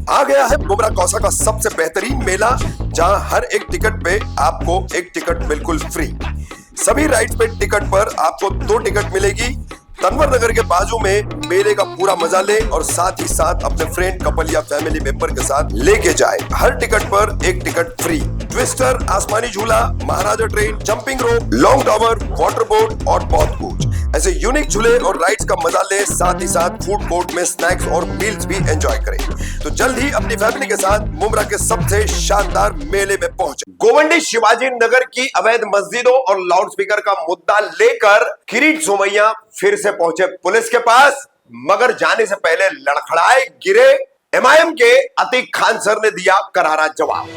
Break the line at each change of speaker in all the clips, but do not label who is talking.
आ गया है बुमरा कौसा का सबसे बेहतरीन मेला, जहां हर एक टिकट पे आपको एक टिकट बिल्कुल फ्री। सभी राइड्स पे टिकट पर आपको 2 टिकट मिलेगी। तनवर नगर के बाजू में मेले का पूरा मजा ले और साथ ही साथ अपने फ्रेंड, कपल या फैमिली मेंबर के साथ लेके जाए। हर टिकट पर एक टिकट फ्री। ट्विस्टर, आसमानी झूला, महाराजा ट्रेन, जंपिंग रोप, लॉन्ग टावर, वाटर बोट और बहुत कुछ ऐसे यूनिक झूले और राइड्स का मजा ले। साथ ही साथ फूड कोर्ट में स्नैक्स और मील्स भी एंजॉय करें। तो जल्द ही अपनी फैमिली के साथ मुमरा के सबसे शानदार मेले में पहुंचे। गोवंडी शिवाजी नगर की अवैध मस्जिदों और लाउडस्पीकर का मुद्दा लेकर किरीट सोमैया फिर से पहुंचे पुलिस के पास, मगर जाने से पहले लड़खड़ाए गिरे एमआईएम के अतीक खान सर ने दिया करारा जवाब।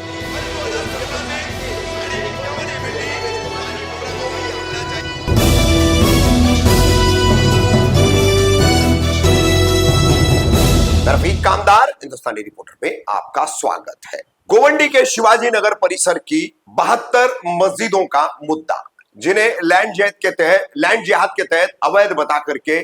रफीक कामदार, हिंदुस्तानी रिपोर्टर में आपका स्वागत है। गोवंडी के शिवाजी नगर परिसर की 72 मस्जिदों का मुद्दा, जिन्हें लैंड जिहाद के तहत अवैध बता करके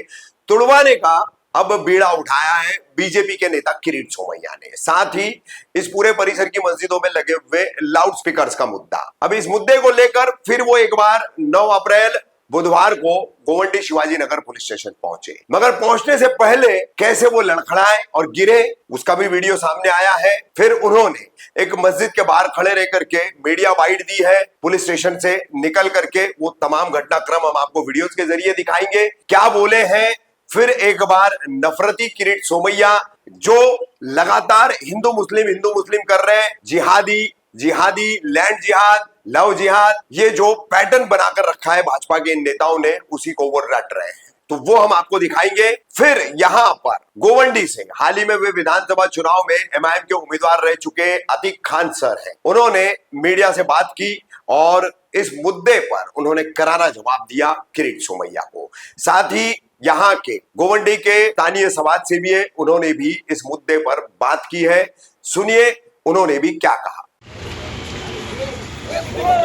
तुड़वाने का अब बीड़ा उठाया है बीजेपी के नेता किरीट सोमैया ने। साथ ही इस पूरे परिसर की मस्जिदों में लगे हुए लाउड स्पीकर्स का मुद्दा। अब इस मुद्दे को लेकर फिर वो एक बार 9 अप्रैल बुधवार को गोवंडी शिवाजी नगर पुलिस स्टेशन पहुंचे, मगर पहुंचने से पहले कैसे वो लड़खड़ाए और गिरे उसका भी वीडियो सामने आया है। फिर उन्होंने एक मस्जिद के बाहर खड़े रह करके मीडिया बाइट दी है। पुलिस स्टेशन से निकल करके वो तमाम घटनाक्रम हम आपको वीडियोस के जरिए दिखाएंगे। क्या बोले हैं फिर एक बार नफरती किरीट सोमैया, जो लगातार हिंदू मुस्लिम कर रहे हैं, जिहादी, लैंड जिहाद, लव जिहाद, ये जो पैटर्न बनाकर रखा है भाजपा के इन नेताओं ने, उसी को वो रट रहे हैं। तो वो हम आपको दिखाएंगे। फिर यहां पर गोवंडी से हाल ही में वे विधानसभा चुनाव में एमआईएम के उम्मीदवार रह चुके अतीक खान सर हैं, उन्होंने मीडिया से बात की और इस मुद्दे पर उन्होंने करारा जवाब दिया किरीट सोमैया को। साथ ही यहाँ के गोवंडी के स्थानीय समाज सेवी है, उन्होंने भी इस मुद्दे पर बात की है। सुनिए उन्होंने भी क्या कहा।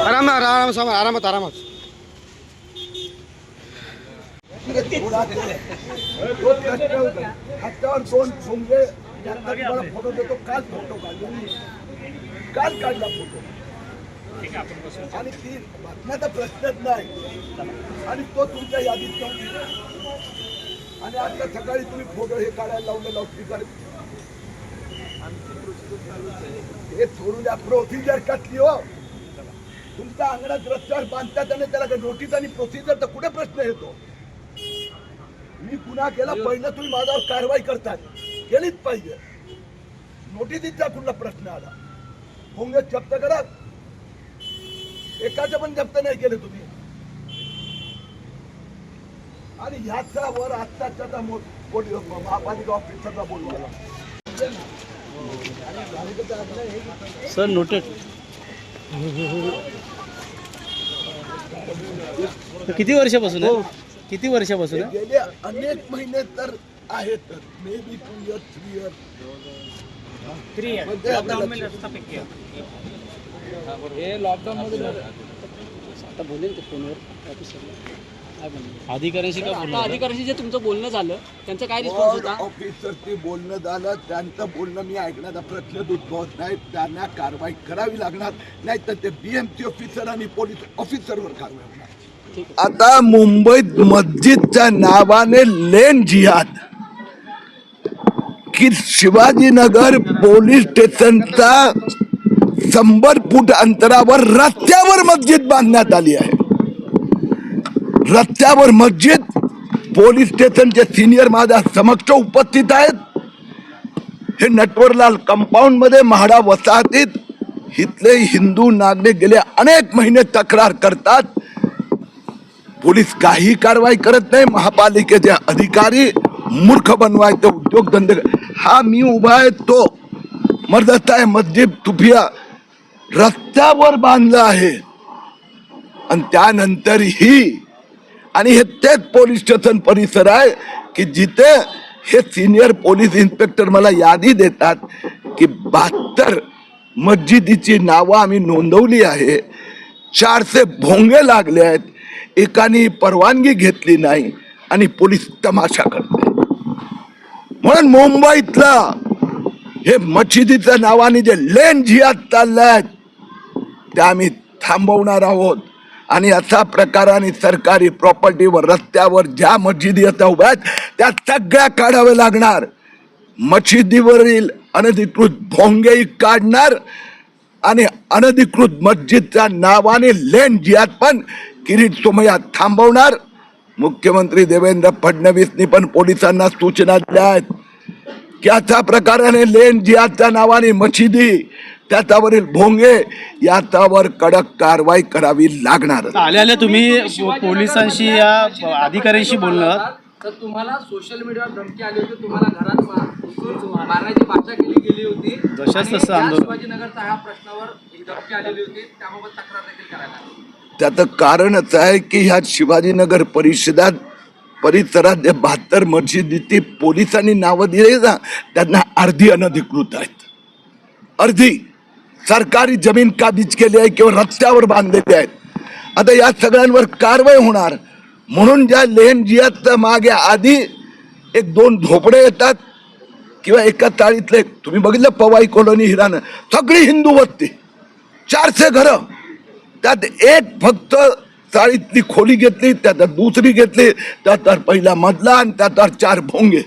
आराम
हातावर 2 सोंगे फोटो देतो, काल काढला फोटो आणि ती बातम्याचा प्रश्नच नाही आणि तो तुमच्या यादीत नव्हती आणि आता सकाळी तुम्ही फोटो हे काढायला लावलं लाऊडस्पीकर। हे सोडून द्या, प्रोसिजर कसली हो तुमच्या अंगणात रस्त्यावर बांधतात आणि त्याला नोटीस आणि प्रोसिजर तर कुठे प्रश्न येतो। मी गुन्हा केला, पहिलं तुम्ही माझ्यावर कारवाई करतात, केलीच पाहिजे। नोटीसचा कुठला प्रश्न आला? भोंगे जप्त करा, एकाचं पण जप्त नाही केले तुम्ही। आणि ह्याचा वर आत्ताच्या महापालिका ऑफिसरला बोलवा
सर, नोटेड। किती वर्षापासून आहे?
गेले अनेक महिने तर आहेत, मे बी 2 इयर्स 3 इयर्स।
हे लॉकडाऊन मध्ये आता बोलेल ते फोनवर ऑफिसरला अधिकाऱ्यांशी का बोलणं?
अधिकाऱ्यांशी जे तुमचं बोलणं झालं त्यांचं काय रिस्पॉन्स होता?
ऑफिसरशी बोलणं झालं, त्यांचं बोलणं मी ऐकण्याचा प्रश्न उद्भवत नाही। त्यांना कारवाई करावी लागणार, नाही तर ते बीएमसी ऑफिसर आणि पोलीस ऑफिसरवर कारवाई होणार। आता मुंबईत मस्जिदच्या नावाने लेन जिहाद की शिवाजीनगर पोलीस स्टेशनचा 100 फूट अंतरावर रस्त्यावर मस्जिद बांधण्यात आली आहे। रस्त्यावर मस्जिद, पोलीस स्टेशनचे सिनियर माझ्या समक्ष उपस्थित आहेत। हे नटवरलाल कंपाऊंड मध्ये म्हाडा वसाहतीत इथले हिंदू नागरिक गेले अनेक महिने तक्रार करतात, पोलीस काही कारवाई करत नाही। महापालिकेचे अधिकारी मूर्ख बनवायचे उद्योगधंदे। हा मी उभा आहे तो मर्दस्ता आहे, मस्जिद तुफिया रस्त्यावर बांधलं आहे आणि त्यानंतर ही आणि हे तेच पोलीस स्टेशन परिसर आहे की जिथे हे सिनियर पोलीस इन्स्पेक्टर मला यादी देतात की 72 मस्जिदीची नावं आम्ही नोंदवली आहे, 400 भोंगे लागले आहेत, एकाने परवानगी घेतली नाही आणि पोलीस तमाशा करते। म्हणून मुंबईतला हे मशिदीच्या नावाने जे लेन जिहाद चाललाय ते आम्ही थांबवणार आहोत आणि अशा प्रकाराने सरकारी प्रॉपर्टीवर रस्त्यावर ज्या मशिदी आता उभ्या आहेत त्या सगळ्या काढाव्या लागणार. मशिदीवरील अनधिकृत भोंगेही काढणार आणि अनधिकृत मस्जिदच्या नावाने लेन जिहाद पण किरीट सोमय्या थांबवणार. मुख्यमंत्री देवेंद्र फडणवीसनी पण पोलिसांना सूचना दिल्या आहेत की अशा प्रकाराने लेन जिहादच्या नावाने मशिदी त्याच्यावरील भोंगे याच्यावर कडक कारवाई करावी लागणार.
आले आले तुम्ही पोलिसांशी या अधिकाऱ्यांशी बोलणार.
तर तुम्हाला सोशल मीडियावर धमकी आली होती, तुम्हाला घरात घुसून मारण्याची भाषा केली गेली होती.
जशास
आणि
तसं
या
आंदोलन.
शिवाजीनगरचा ह्या प्रश्नावर एक धमकी आलेली होती, त्याबाबत तक्रार देखील करायला आली.
त्याचं कारणच आहे की ह्या शिवाजीनगर परिसरात जे 72 मशिदीची पोलिसांनी नावं दिली ना त्यांना अर्धी अनधिकृत आहेत, अर्धी सरकारी जमीन काबीज केली आहे किंवा रस्त्यावर बांधलेली आहेत. आता या सगळ्यांवर कारवाई होणार म्हणून ज्या लेन जिहादच्या मागे आधी 1-2 झोपडे येतात किंवा एका चाळीतले तुम्ही बघितलं पवाई कॉलनी हिरानं सगळी हिंदू वस्ती 400 घरं त्यात एक फक्त चाळीतली खोली घेतली त्यात दुसरी घेतली त्यात पहिला मजला आणि त्यात 4 भोंगे.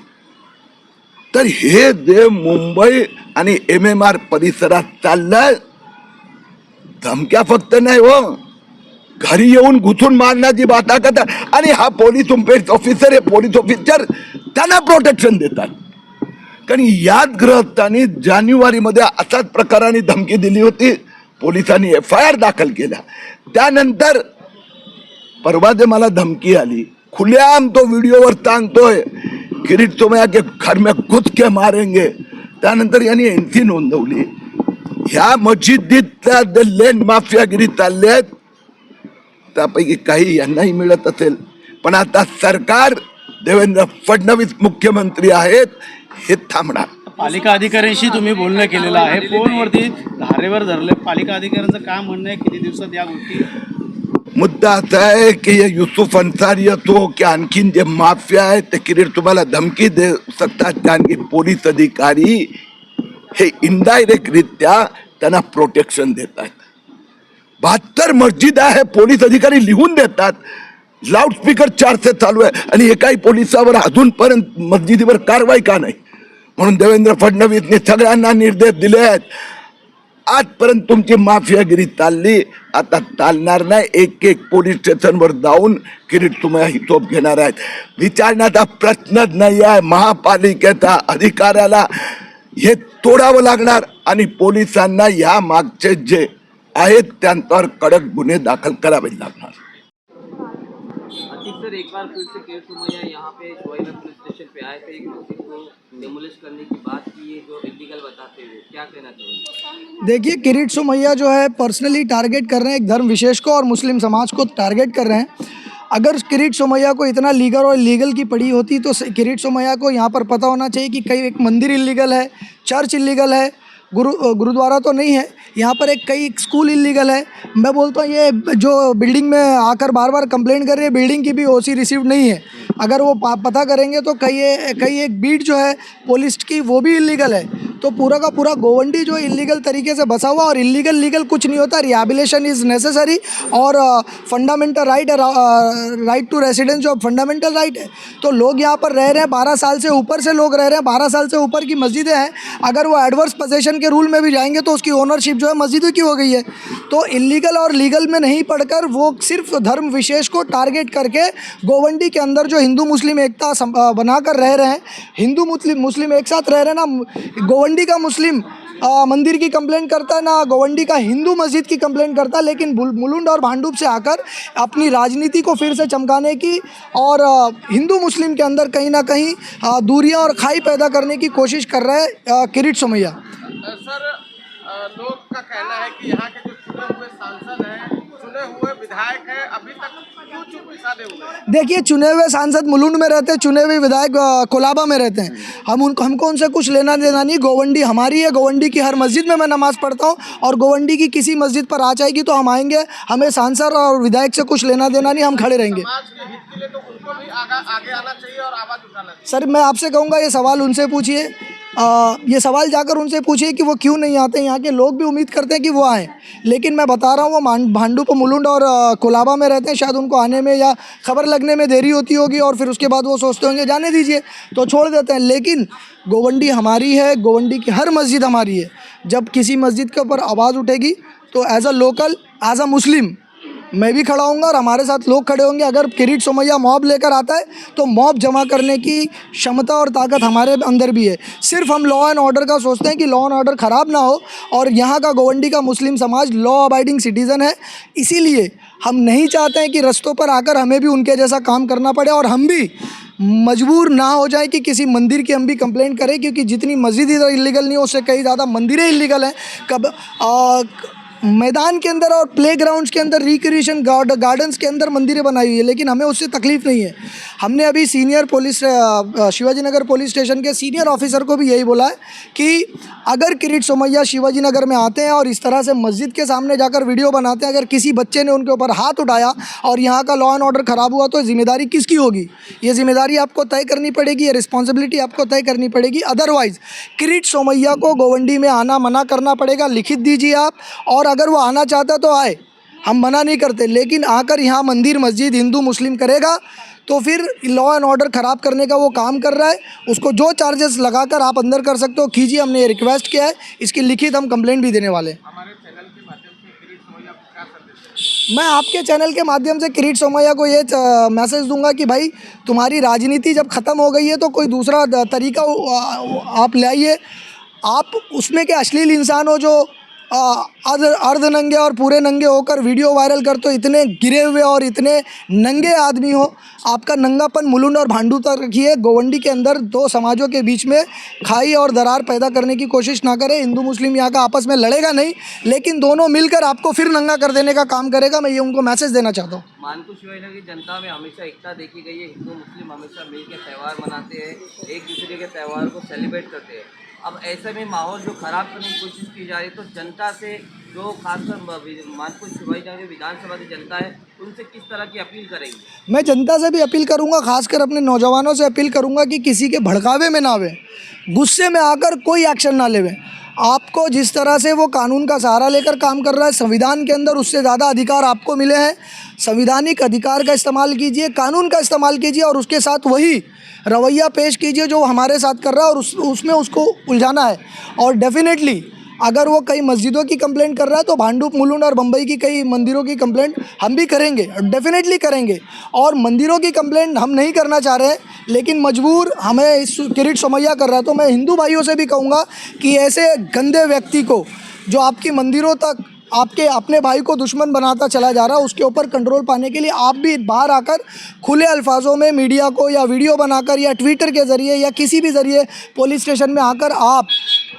तर हे जे मुंबई आणि MMR परिसरात चाललंय धमक्या फक्त नाही हो घरी येऊन घुसून मारण्याची बाता करतात आणि हा पोलीस ऑफिसर हे पोलीस ऑफिसर त्यांना प्रोटेक्शन देतात. कारण याच गृहस्थांनी जानेवारीमध्ये अशाच प्रकाराने धमकी दिली होती. पोलिसांनी FIR दाखल केला. त्यानंतर परवा जे मला धमकी आली खुलेआम तो व्हिडिओवर सांगतोय किरीट सोमय्या के घर में घुस के मारेंगे. त्यानंतर यांनी NC नोंदवली. ह्या मशिदीतल्या लेन माफियागिरी चालले आहेत त्यापैकी काही यांनाही मिळत असेल पण आता सरकार देवेंद्र फडणवीस मुख्यमंत्री आहेत हे थांबणार.
पालिका अधिकाऱ्यांशी तुम्ही बोलणं केलेलं आहे, फोनवरती धारेवर धरले. पालिका अधिकाऱ्यांचं काय म्हणणं आहे, किती दिवसात या गोष्टी?
मुद्दा असा आहे की हे युसुफ अन्सारी असो की आणखीन जे माफिया आहेत ते किरीट तुम्हाला धमकी दे सकतात कारण की पोलीस अधिकारी हे इनडायरेक्टरित्या त्यांना प्रोटेक्शन देतात. 72 मस्जिद आहे पोलीस अधिकारी लिहून देतात. लाऊडस्पीकर 400 चालू आहे आणि एकाही पोलिसावर अजूनपर्यंत मस्जिदीवर कारवाई का नाही. म्हणून देवेंद्र फडणवीसने सगळ्यांना निर्देश दिले आहेत. आजपर्यंत तुमची माफियागिरी चालली आता चालणार नाही. एक पोलीस स्टेशनवर जाऊन किरीट सोमय्या हिशोब घेणार आहेत. विचारण्याचा प्रश्नच नाही आहे. महापालिकेचा अधिकाऱ्याला हे तोडावं लागणार आणि पोलिसांना या मागचे जे आहेत त्यांच्यावर कडक गुन्हे दाखल करावे लागणार.
अतीक सर, एक बार फिर से किरीट सोमय्या यहाँ पे शिवाजीनगर पुलिस स्टेशन पे आए थे, एक मस्जिद को डेमोलिश करने की बात की है जो इलीगल बताते हुए, क्या कहना चाहिए?
देखिए, किरीट सोमय्या जो है पर्सनली टारगेट कर रहे हैं एक धर्म विशेष को और मुस्लिम समाज को टारगेट कर रहे हैं. अगर किरीट सोमय्या को इतना लीगल और इलीगल की पड़ी होती तो किरीट सोमय्या को यहाँ पर पता होना चाहिए कि कई एक मंदिर इलीगल है, चर्च इलीगल है, गुरुद्वारा तो नहीं है, यहाँ पर कई स्कूल इलीगल है. मैं बोलता हूँ ये जो बिल्डिंग में आकर बार बार कंप्लेंट कर रही है बिल्डिंग की भी OC रिसीव नहीं है. अगर वो पता करेंगे तो कई एक बीट जो है पुलिस की वो भी इलीगल है. तो पूरा का पूरा गोवंडी जो इलीगल तरीके से बसा हुआ और इलीगल लीगल कुछ नहीं होता. रिहैबिलिटेशन इज़ नेसेसरी और फंडामेंटल राइट टू रेसिडेंस जो फंडामेंटल राइट है. तो लोग यहाँ पर रह रहे हैं 12 साल से ऊपर से लोग रह रहे हैं. 12 साल से ऊपर की मस्जिदें हैं. अगर वो एडवर्स पोजेशन के रूल में भी जाएंगे तो उसकी ओनरशिप जो है मस्जिदों की हो गई है. तो इलीगल और लीगल में नहीं पढ़कर वो सिर्फ धर्म विशेष को टारगेट करके गोवंडी के अंदर जो हिंदू मुस्लिम एकता बनाकर रह रहे हैं, हिंदू मुस्लिम एक साथ रह रहे हैं ना. गोवंडी का मुस्लिम मंदिर की कंप्लेंट करता है ना गोवंडी का हिंदू मस्जिद की कंप्लेंट करता है. लेकिन मुलुंड और भांडुप से आकर अपनी राजनीति को फिर से चमकाने की और हिंदू मुस्लिम के अंदर कहीं ना कहीं दूरियां और खाई पैदा करने की कोशिश कर रहे हैं किरीट सोमय्या.
सर, लोग का कहना है कि यहाँ के जो चुने हुए सांसद हैं, चुने हुए विधायक हैं, अभी तक क्यों चुप साधे हुए हैं?
देखिए, चुने हुए सांसद मुलुंड में रहते हैं, चुने हुए विधायक कोलाबा में रहते हैं. हमको उनसे कुछ लेना देना नहीं. गोवंडी हमारी है. गोवंडी की हर मस्जिद में मैं नमाज़ पढ़ता हूँ और गोवंडी की किसी मस्जिद पर आ जाएगी तो हम आएंगे. हमें सांसद और विधायक से कुछ लेना देना नहीं. हम खड़े रहेंगे.
समाज के हित के लिए तो उनको भी आगे आना चाहिए और आवाज़ उठाना चाहिए.
सर, मैं आपसे कहूँगा ये सवाल उनसे पूछिए ये सवाल जाकर उनसे पूछिए कि वो क्यों नहीं आते। यहाँ के लोग भी उम्मीद करते हैं कि वो आएँ, लेकिन मैं बता रहा हूँ वो भांडुप मुलुंड और कोलाबा में रहते हैं, शायद उनको आने में या खबर लगने में देरी होती होगी और फिर उसके बाद वो सोचते होंगे जाने दीजिए तो छोड़ देते हैं। लेकिन गोवंडी हमारी है, गोवंडी की हर मस्जिद हमारी है। जब किसी मस्जिद के ऊपर आवाज़ उठेगी तो as a local, as a Muslim मैं भी खड़ा हूँगा और हमारे साथ लोग खड़े होंगे। अगर किरीट सोमैया मॉब लेकर आता है तो मॉब जमा करने की क्षमता और ताकत हमारे अंदर भी है। सिर्फ हम लॉ एंड ऑर्डर का सोचते हैं कि लॉ एंड ऑर्डर ख़राब ना हो, और यहाँ का गोवंडी का मुस्लिम समाज लॉ अबाइडिंग सिटीज़न है। इसीलिए हम नहीं चाहते हैं कि रस्तों पर आकर हमें भी उनके जैसा काम करना पड़े और हम भी मजबूर ना हो जाए कि किसी मंदिर की हम भी कंप्लेंट करें, क्योंकि जितनी मस्जिद इधर इलीगल नहीं हो उससे कई ज़्यादा मंदिरें इलीगल हैं। मैदान के अंदर और प्लेग्राउंड्स के अंदर रिक्रिएशन गार्डन्स के अंदर मंदिरें बनाई हुई है, लेकिन हमें उससे तकलीफ़ नहीं है। हमने अभी senior police Shivaji Nagar police station के सीनियर ऑफिसर को भी यही बोला है कि अगर किरीट सोमैया शिवाजी नगर में आते हैं और इस तरह से मस्जिद के सामने जाकर वीडियो बनाते हैं, अगर किसी बच्चे ने उनके ऊपर हाथ उठाया और यहाँ का लॉ एंड ऑर्डर ख़राब हुआ तो जिम्मेदारी किसकी होगी? ये जिम्मेदारी आपको तय करनी पड़ेगी, ये रिस्पॉन्सिबिलिटी आपको तय करनी पड़ेगी। अदरवाइज़ किरीट सोमैया को गोवंडी में आना मना करना पड़ेगा। लिखित दीजिए आप, और अगर वो आना चाहता है तो आए, हम मना नहीं करते, लेकिन आकर यहाँ मंदिर मस्जिद हिंदू मुस्लिम करेगा तो फिर लॉ एंड ऑर्डर ख़राब करने का वो काम कर रहा है। उसको जो चार्जेस लगाकर आप अंदर कर सकते हो कीजिए, हमने ये रिक्वेस्ट किया है, इसकी लिखित हम कंप्लेंट भी देने वाले हैं।
हमारे चैनल के माध्यम से किरीट सोमैया को क्या संदेश दें?
मैं आपके चैनल के माध्यम से किरीट सोमैया को ये मैसेज दूंगा कि भाई तुम्हारी राजनीति जब ख़त्म हो गई है तो कोई दूसरा तरीका आप ले आइए। आप उसमें के अश्लील इंसान हो जो अर्ध नंगे और पूरे नंगे होकर वीडियो वायरल करते हो, इतने गिरे हुए और इतने नंगे आदमी हो। आपका नंगापन मुलुंड और भांडू तक रखिए। गोवंडी के अंदर दो समाजों के बीच में खाई और दरार पैदा करने की कोशिश ना करें। हिंदू मुस्लिम यहाँ का आपस में लड़ेगा नहीं, लेकिन दोनों मिलकर आपको फिर नंगा कर देने का काम करेगा। मैं ये उनको मैसेज देना चाहता हूँ।
मानकुश शिवाजी की जनता में हमेशा एकता देखी गई है। हिंदू मुस्लिम हमेशा मिलकर त्यौहार मनाते हैं, एक दूसरे के त्यौहार को सेलिब्रेट करते हैं। अब ऐसे में माहौल जो ख़राब करने की कोशिश की जा रही है, तो जनता से जो खासकर मानकुश शिवाजी नगर विधानसभा की जनता है उनसे किस तरह की अपील करेंगे?
मैं जनता से भी अपील करूंगा, खासकर अपने नौजवानों से अपील करूंगा कि किसी के भड़कावे में ना आवे, गुस्से में आकर कोई एक्शन ना लेवे। आपको जिस तरह से वो कानून का सहारा लेकर काम कर रहा है, संविधान के अंदर उससे ज़्यादा अधिकार आपको मिले हैं। संवैधानिक अधिकार का इस्तेमाल कीजिए, कानून का इस्तेमाल कीजिए और उसके साथ वही रवैया पेश कीजिए जो हमारे साथ कर रहा है, और उसमें उसको उलझाना है। और डेफिनेटली अगर वो कई मस्जिदों की कंप्लेंट कर रहा है तो भांडुप मुलुंड और बम्बई की कई मंदिरों की कंप्लेंट हम भी करेंगे, डेफिनेटली करेंगे। और मंदिरों की कंप्लेंट हम नहीं करना चाह रहे हैं, लेकिन मजबूर हमें इस किरीट सोमैया कर रहा है। तो मैं हिंदू भाइयों से भी कहूँगा कि ऐसे गंदे व्यक्ति को जो आपकी मंदिरों तक आपके अपने भाई को दुश्मन बनाता चला जा रहा है, उसके ऊपर कंट्रोल पाने के लिए आप भी बाहर आकर खुले अल्फाजों में मीडिया को या वीडियो बनाकर या ट्विटर के ज़रिए या किसी भी ज़रिए पुलिस स्टेशन में आकर आप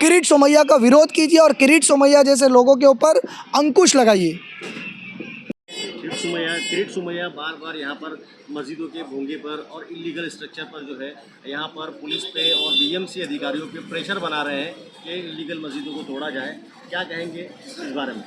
किरीट सोमैया का विरोध कीजिए और किरीट सोमैया जैसे लोगों के ऊपर अंकुश लगाइए।
किरीट सोमैया बार बार यहाँ पर मस्जिदों के भोंगे पर और इलीगल स्ट्रक्चर पर जो है यहाँ पर पुलिस पे और बीएमसी अधिकारियों पे प्रेशर बना रहे हैं कि इलीगल मस्जिदों को तोड़ा जाए। क्या कहेंगे इस बारे में?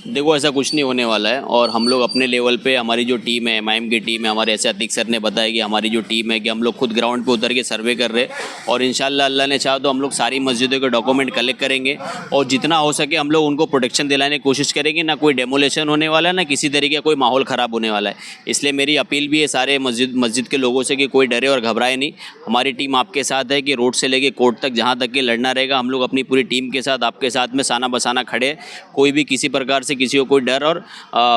देखो, ऐसा कुछ नहीं होने वाला है। और हम लोग अपने लेवल पे हमारी जो टीम है, एमआईएम की टीम है, हमारे ऐसे अतीक सर ने बताया कि हमारी जो टीम है कि हम लोग खुद ग्राउंड पे उतर के सर्वे कर रहे हैं और इंशाल्लाह अल्लाह ने चाहा तो हम लोग सारी मस्जिदों के डॉक्यूमेंट कलेक्ट करेंगे और जितना हो सके हम लोग उनको प्रोटेक्शन दिलाने की कोशिश करेंगे। ना कोई डेमोलेशन होने वाला है, ना किसी तरीके का कोई माहौल ख़राब होने वाला है। इसलिए मेरी अपील भी है सारे मस्जिद के लोगों से कि कोई डरे और घबराए नहीं। हमारी टीम आपके साथ है कि रोड से लेके कोर्ट तक जहाँ तक कि लड़ना रहेगा, हम लोग अपनी पूरी टीम के साथ आपके साथ में साना बसाना खड़े हैं। कोई भी किसी प्रकार से किसी को कोई डर और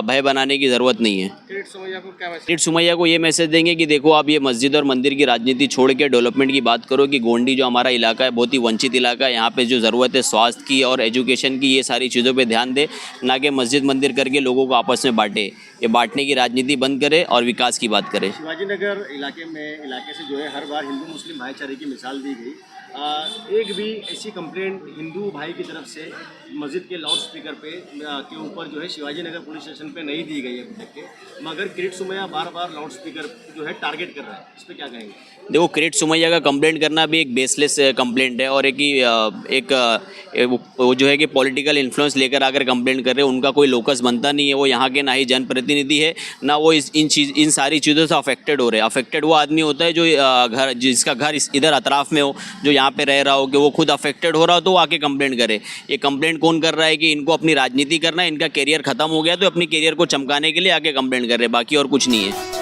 भय बनाने की ज़रूरत नहीं है।
किरीट सोमैया को क्या मैसेज?
किरीट सोमैया को ये मैसेज देंगे कि देखो, आप ये मस्जिद और मंदिर की राजनीति छोड़ के डेवलपमेंट की बात करो कि गोवंडी जो हमारा इलाका है बहुत ही वंचित इलाका है। यहाँ पे जो ज़रूरत है स्वास्थ्य की और एजुकेशन की, ये सारी चीज़ों पे ध्यान दे, ना कि मस्जिद मंदिर करके लोगों को आपस में बांटे। ये बांटने की राजनीति बंद करे और विकास की बात करे।
शिवाजी नगर इलाके से जो है हर बार हिंदू मुस्लिम भाईचारे की मिसाल दी गई। एक भी ऐसी कंप्लेंट हिंदू भाई की तरफ से मस्जिद के लाउड स्पीकर के ऊपर जो है शिवाजी नगर पुलिस स्टेशन पे नहीं दी गई है अभी तक के, मगर किरीट सोमैया बार बार लाउड स्पीकर जो है टारगेट कर रहा है। इस पर क्या कहेंगे?
देखो, किरीट सोमैया का कंप्लेंट करना भी एक बेसलेस कंप्लेंट है और वो जो है कि पॉलिटिकल इन्फ्लुएंस लेकर आकर कंप्लेंट कर रहे हैं। उनका कोई लोकस बनता नहीं है। वो यहाँ के ना ही जनप्रतिनिधि है, ना वो इन सारी चीज़ों से अफेक्टेड हो रहे हैं। अफेक्टेड वो आदमी होता है जो जिसका घर इधर अतराफ़ में हो, जो यहाँ पे रह रहा हो कि वो खुद अफेक्टेड हो रहा हो तो वो आके कंप्लेंट करे। ये कंप्लेंट कौन कर रहा है कि इनको अपनी राजनीति करना है, इनका करियर खत्म हो गया तो अपनी करियर को चमकाने के लिए आके कंप्लेंट कर रहे हैं, बाकी और कुछ नहीं है।